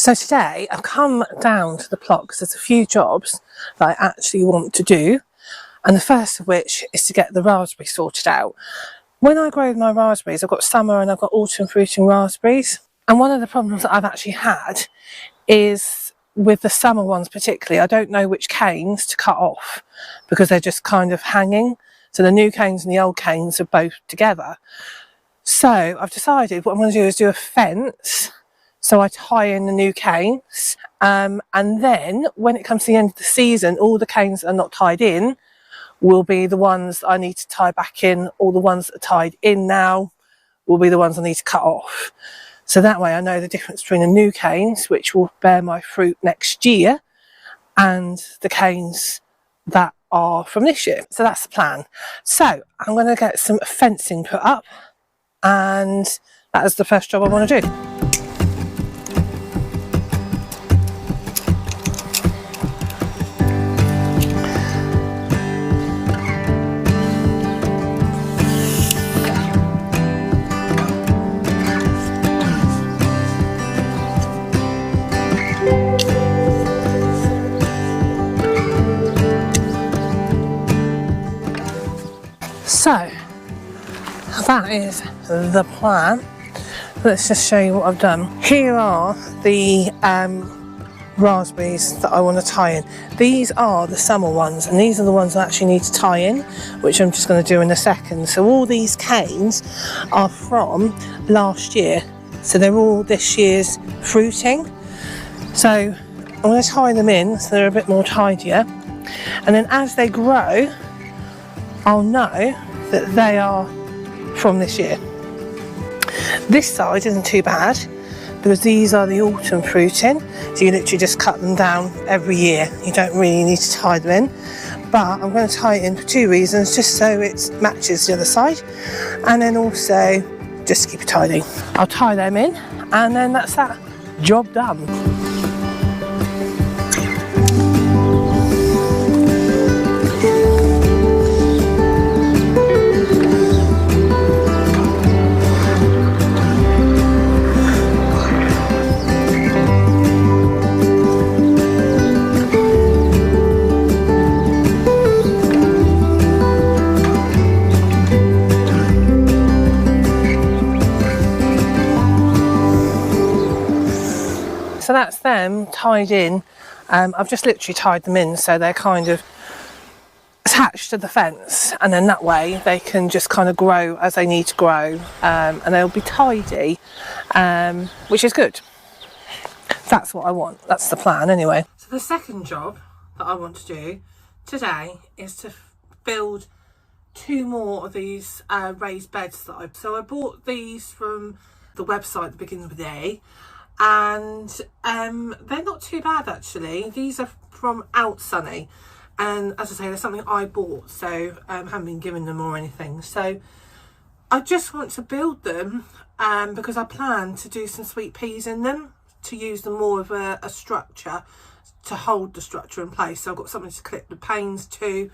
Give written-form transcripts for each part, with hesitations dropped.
So today I've come down to the plot because there's a few jobs that I actually want to do, and the first of which is to get the raspberries sorted out. When I grow my raspberries, I've got summer and I've got autumn fruiting raspberries, and one of the problems that I've actually had is with the summer ones particularly, I don't know which canes to cut off because they're just kind of hanging. So the new canes and the old canes are both together. So I've decided what I'm going to do is do a fence. So I tie in the new canes, and then when it comes to the end of the season, all the canes that are not tied in will be the ones I need to tie back in. All the ones that are tied in now will be the ones I need to cut off. So that way I know the difference between the new canes, which will bear my fruit next year, and the canes that are from this year. So that's the plan. So I'm going to get some fencing put up, and that is the first job I want to do. So that is the plan. Let's just show you what I've done. Here are the raspberries that I want to tie in. These are the summer ones, and these are the ones I actually need to tie in, which I'm just going to do in a second. So all these canes are from last year, so they're all this year's fruiting. So I'm going to tie them in so they're a bit more tidier, and then as they grow I'll know that they are from this year. This side isn't too bad because these are the autumn fruiting, so you literally just cut them down every year. You don't really need to tie them in, but I'm going to tie it in for two reasons: just so it matches the other side, and then also just to keep it tidy. I'll tie them in, and then that's that. Job done. So that's them tied in. I've just literally tied them in so they're kind of attached to the fence, and then that way they can just kind of grow as they need to grow, and they'll be tidy, which is good. That's what I want. That's the plan anyway. So the second job that I want to do today is to build two more of these raised beds that I bought these from the website at the beginning of the day, and they're not too bad actually. These are from Allotment, and as I say, they're something I bought, so I haven't been given them or anything. So I just want to build them because I plan to do some sweet peas in them, to use them more of a structure, to hold the structure in place. So I've got something to clip the panes to,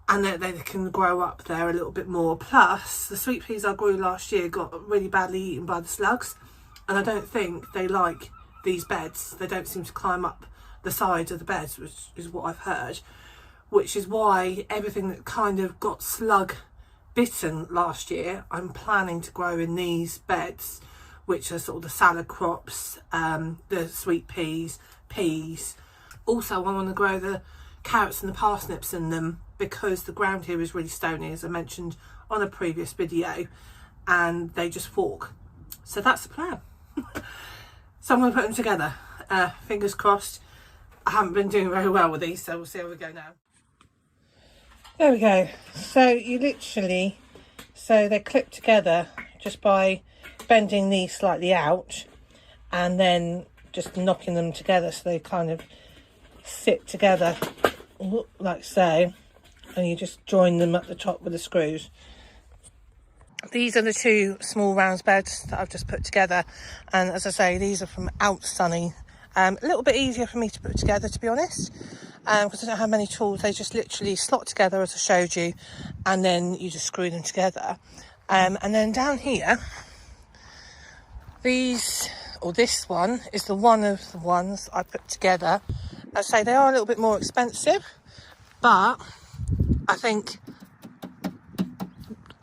and then they can grow up there a little bit more. Plus the sweet peas I grew last year got really badly eaten by the slugs, and I don't think they like these beds. They don't seem to climb up the sides of the beds, which is what I've heard, which is why everything that kind of got slug bitten last year I'm planning to grow in these beds, which are sort of the salad crops, the sweet peas. Also I want to grow the carrots and the parsnips in them because the ground here is really stony, as I mentioned on a previous video, and they just fork. So that's the plan. So I'm going to put them together. Fingers crossed. I haven't been doing very well with these, so we'll see how we go now. There we go. So you literally, so they're clipped together just by bending these slightly out and then just knocking them together so they kind of sit together like so, and you just join them at the top with the screws. These are the two small round beds that I've just put together, and as I say, these are from Allotment. A little bit easier for me to put together, to be honest, because I don't have many tools. They just literally slot together as I showed you, and then you just screw them together. And then down here, these or this one, is one of the ones I put together. I say they are a little bit more expensive, but I think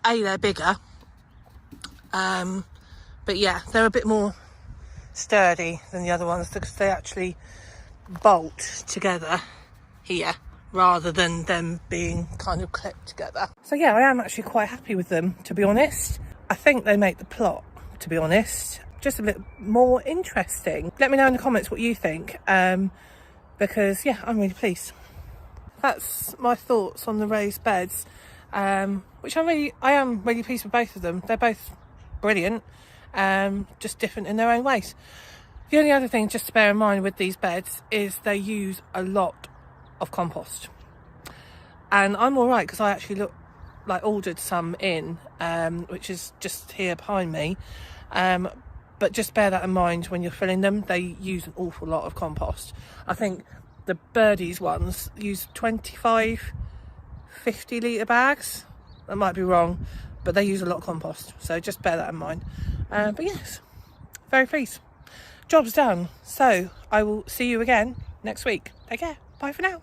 they're bigger, but yeah, they're a bit more sturdy than the other ones because they actually bolt together here rather than them being kind of clipped together. So yeah, I am actually quite happy with them, to be honest. I think they make the plot, to be honest, just a bit more interesting. Let me know in the comments what you think, because yeah, I'm really pleased. That's my thoughts on the raised beds, which I am really pleased with both of them. They're both brilliant, just different in their own ways. The only other thing just to bear in mind with these beds is they use a lot of compost, and I'm all right because I actually ordered some in, which is just here behind me, but just bear that in mind when you're filling them. They use an awful lot of compost. I think the birdies ones use 25 50 litre bags. That might be wrong, but they use a lot of compost, so just bear that in mind. But yes, very pleased. Job's done. So I will see you again next week. Take care. Bye for now.